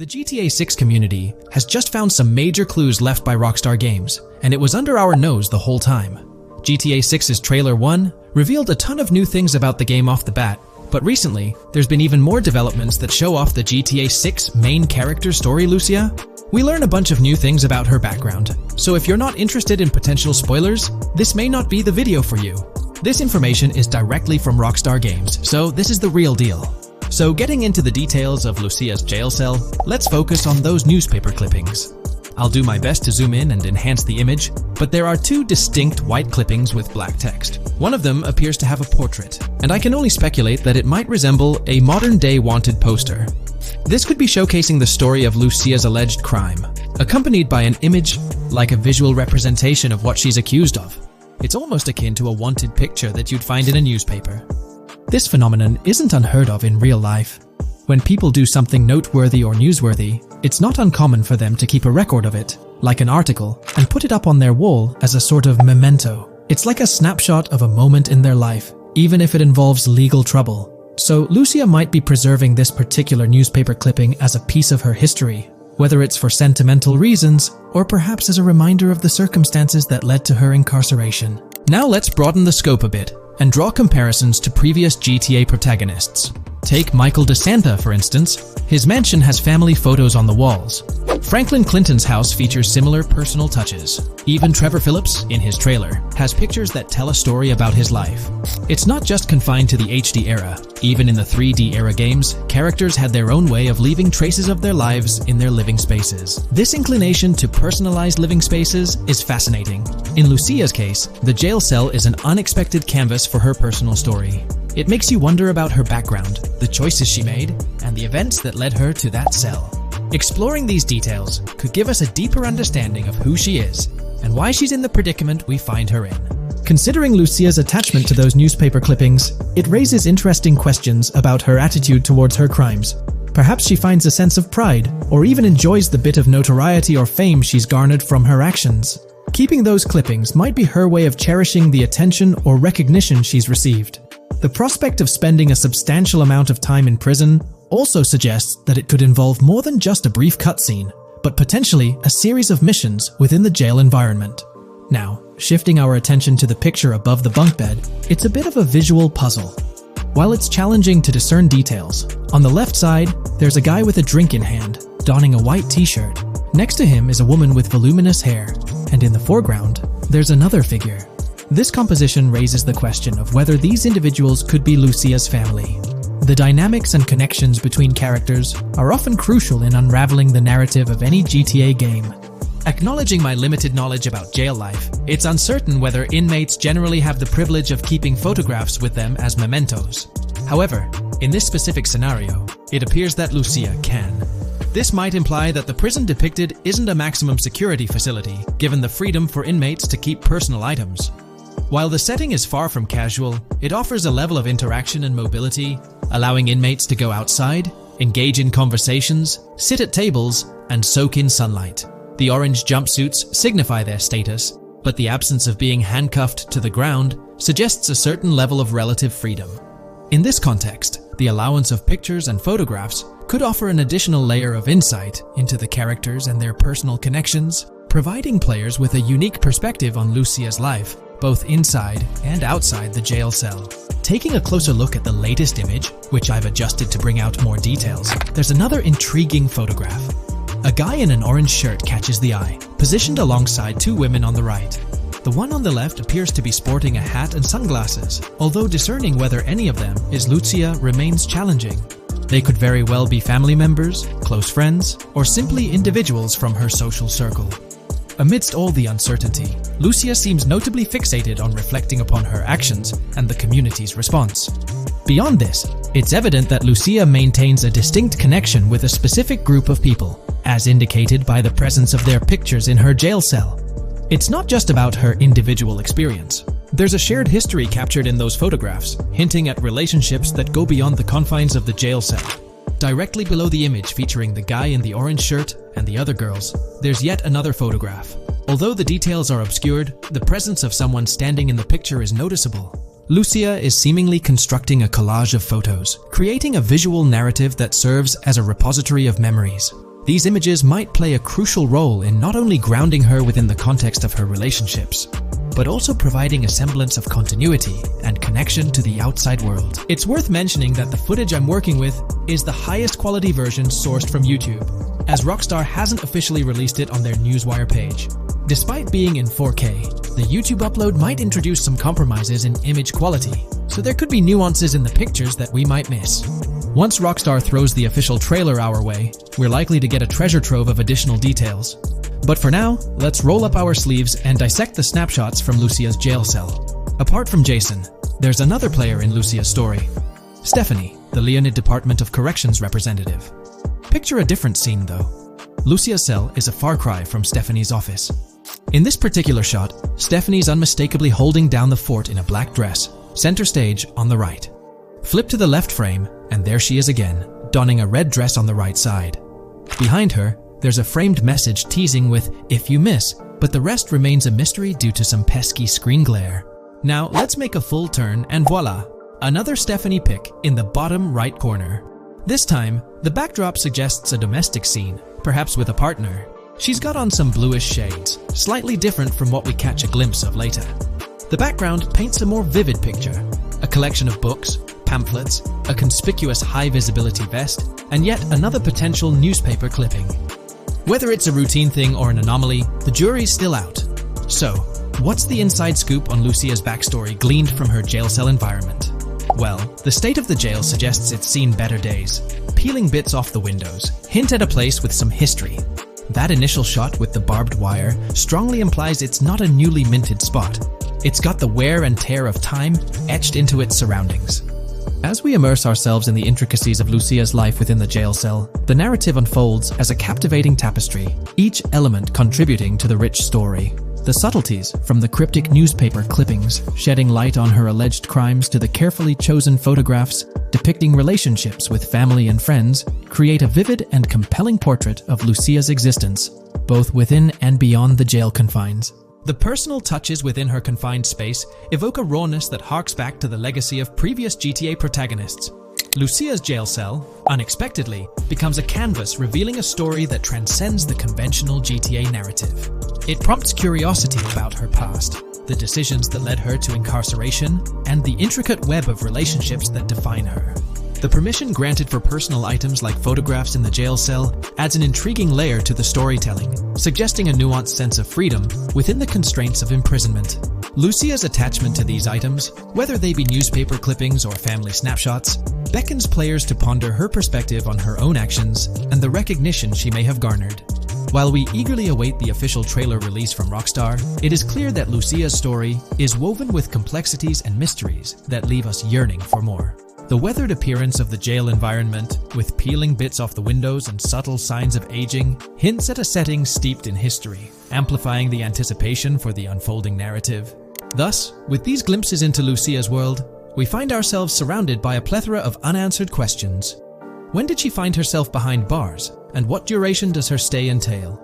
The GTA 6 community has just found some major clues left by Rockstar Games, and it was under our nose the whole time. GTA 6's Trailer 1 revealed a ton of new things about the game off the bat, but recently, there's been even more developments that show off the GTA 6 main character story, Lucia. We learn a bunch of new things about her background, so if you're not interested in potential spoilers, this may not be the video for you. This information is directly from Rockstar Games, so this is the real deal. So getting into the details of Lucia's jail cell, let's focus on those newspaper clippings. I'll do my best to zoom in and enhance the image, but there are two distinct white clippings with black text. One of them appears to have a portrait, and I can only speculate that it might resemble a modern-day wanted poster. This could be showcasing the story of Lucia's alleged crime, accompanied by an image like a visual representation of what she's accused of. It's almost akin to a wanted picture that you'd find in a newspaper. This phenomenon isn't unheard of in real life. When people do something noteworthy or newsworthy, it's not uncommon for them to keep a record of it, like an article, and put it up on their wall as a sort of memento. It's like a snapshot of a moment in their life, even if it involves legal trouble. So Lucia might be preserving this particular newspaper clipping as a piece of her history, whether it's for sentimental reasons or perhaps as a reminder of the circumstances that led to her incarceration. Now let's broaden the scope a bit and draw comparisons to previous GTA protagonists. Take Michael DeSanta, for instance. His mansion has family photos on the walls. Franklin Clinton's house features similar personal touches. Even Trevor Phillips, in his trailer, has pictures that tell a story about his life. It's not just confined to the HD era. Even in the 3D era games, characters had their own way of leaving traces of their lives in their living spaces. This inclination to personalized living spaces is fascinating. In Lucia's case, the jail cell is an unexpected canvas for her personal story. It makes you wonder about her background, the choices she made, and the events that led her to that cell. Exploring these details could give us a deeper understanding of who she is and why she's in the predicament we find her in. Considering Lucia's attachment to those newspaper clippings, it raises interesting questions about her attitude towards her crimes. Perhaps she finds a sense of pride, or even enjoys the bit of notoriety or fame she's garnered from her actions. Keeping those clippings might be her way of cherishing the attention or recognition she's received. The prospect of spending a substantial amount of time in prison also suggests that it could involve more than just a brief cutscene, but potentially a series of missions within the jail environment. Now, shifting our attention to the picture above the bunk bed, it's a bit of a visual puzzle. While it's challenging to discern details, on the left side, there's a guy with a drink in hand, donning a white t-shirt. Next to him is a woman with voluminous hair, and in the foreground, there's another figure. This composition raises the question of whether these individuals could be Lucia's family. The dynamics and connections between characters are often crucial in unraveling the narrative of any GTA game. Acknowledging my limited knowledge about jail life, it's uncertain whether inmates generally have the privilege of keeping photographs with them as mementos. However, in this specific scenario, it appears that Lucia can. This might imply that the prison depicted isn't a maximum security facility, given the freedom for inmates to keep personal items. While the setting is far from casual, it offers a level of interaction and mobility, allowing inmates to go outside, engage in conversations, sit at tables, and soak in sunlight. The orange jumpsuits signify their status, but the absence of being handcuffed to the ground suggests a certain level of relative freedom. In this context, the allowance of pictures and photographs could offer an additional layer of insight into the characters and their personal connections, providing players with a unique perspective on Lucia's life, both inside and outside the jail cell. Taking a closer look at the latest image, which I've adjusted to bring out more details, there's another intriguing photograph. A guy in an orange shirt catches the eye, positioned alongside two women on the right. The one on the left appears to be sporting a hat and sunglasses, although discerning whether any of them is Lucia remains challenging. They could very well be family members, close friends, or simply individuals from her social circle. Amidst all the uncertainty, Lucia seems notably fixated on reflecting upon her actions and the community's response. Beyond this, it's evident that Lucia maintains a distinct connection with a specific group of people, as indicated by the presence of their pictures in her jail cell. It's not just about her individual experience. There's a shared history captured in those photographs, hinting at relationships that go beyond the confines of the jail cell. Directly below the image featuring the guy in the orange shirt and the other girls, there's yet another photograph. Although the details are obscured, the presence of someone standing in the picture is noticeable. Lucia is seemingly constructing a collage of photos, creating a visual narrative that serves as a repository of memories. These images might play a crucial role in not only grounding her within the context of her relationships, but also providing a semblance of continuity and connection to the outside world. It's worth mentioning that the footage I'm working with is the highest quality version sourced from YouTube, as Rockstar hasn't officially released it on their Newswire page. Despite being in 4K, the YouTube upload might introduce some compromises in image quality, so there could be nuances in the pictures that we might miss. Once Rockstar throws the official trailer our way, we're likely to get a treasure trove of additional details. But for now, let's roll up our sleeves and dissect the snapshots from Lucia's jail cell. Apart from Jason, there's another player in Lucia's story, Stephanie, the Leonid Department of Corrections representative. Picture a different scene though. Lucia's cell is a far cry from Stephanie's office. In this particular shot, Stephanie's unmistakably holding down the fort in a black dress, center stage on the right. Flip to the left frame, and there she is again, donning a red dress on the right side. Behind her, there's a framed message teasing with "if you miss," but the rest remains a mystery due to some pesky screen glare. Now let's make a full turn and voila, another Stephanie pic in the bottom right corner. This time, the backdrop suggests a domestic scene, perhaps with a partner. She's got on some bluish shades, slightly different from what we catch a glimpse of later. The background paints a more vivid picture, a collection of books, pamphlets, a conspicuous high-visibility vest, and yet another potential newspaper clipping. Whether it's a routine thing or an anomaly, the jury's still out. So, what's the inside scoop on Lucia's backstory gleaned from her jail cell environment? Well, the state of the jail suggests it's seen better days. Peeling bits off the windows hint at a place with some history. That initial shot with the barbed wire strongly implies it's not a newly minted spot. It's got the wear and tear of time etched into its surroundings. As we immerse ourselves in the intricacies of Lucia's life within the jail cell, the narrative unfolds as a captivating tapestry, each element contributing to the rich story. The subtleties, from the cryptic newspaper clippings shedding light on her alleged crimes to the carefully chosen photographs depicting relationships with family and friends, create a vivid and compelling portrait of Lucia's existence, both within and beyond the jail confines. The personal touches within her confined space evoke a rawness that harks back to the legacy of previous GTA protagonists. Lucia's jail cell, unexpectedly, becomes a canvas revealing a story that transcends the conventional GTA narrative. It prompts curiosity about her past, the decisions that led her to incarceration, and the intricate web of relationships that define her. The permission granted for personal items like photographs in the jail cell adds an intriguing layer to the storytelling, suggesting a nuanced sense of freedom within the constraints of imprisonment. Lucia's attachment to these items, whether they be newspaper clippings or family snapshots, beckons players to ponder her perspective on her own actions and the recognition she may have garnered. While we eagerly await the official trailer release from Rockstar, it is clear that Lucia's story is woven with complexities and mysteries that leave us yearning for more. The weathered appearance of the jail environment, with peeling bits off the windows and subtle signs of aging, hints at a setting steeped in history, amplifying the anticipation for the unfolding narrative. Thus, with these glimpses into Lucia's world, we find ourselves surrounded by a plethora of unanswered questions. When did she find herself behind bars, and what duration does her stay entail?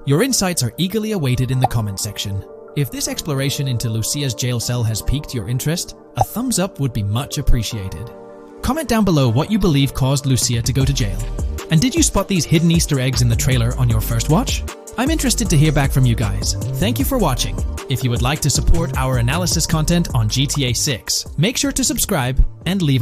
Your insights are eagerly awaited in the comment section. If this exploration into Lucia's jail cell has piqued your interest, a thumbs up would be much appreciated. Comment down below what you believe caused Lucia to go to jail. And did you spot these hidden Easter eggs in the trailer on your first watch? I'm interested to hear back from you guys. Thank you for watching. If you would like to support our analysis content on GTA 6, make sure to subscribe and leave a like.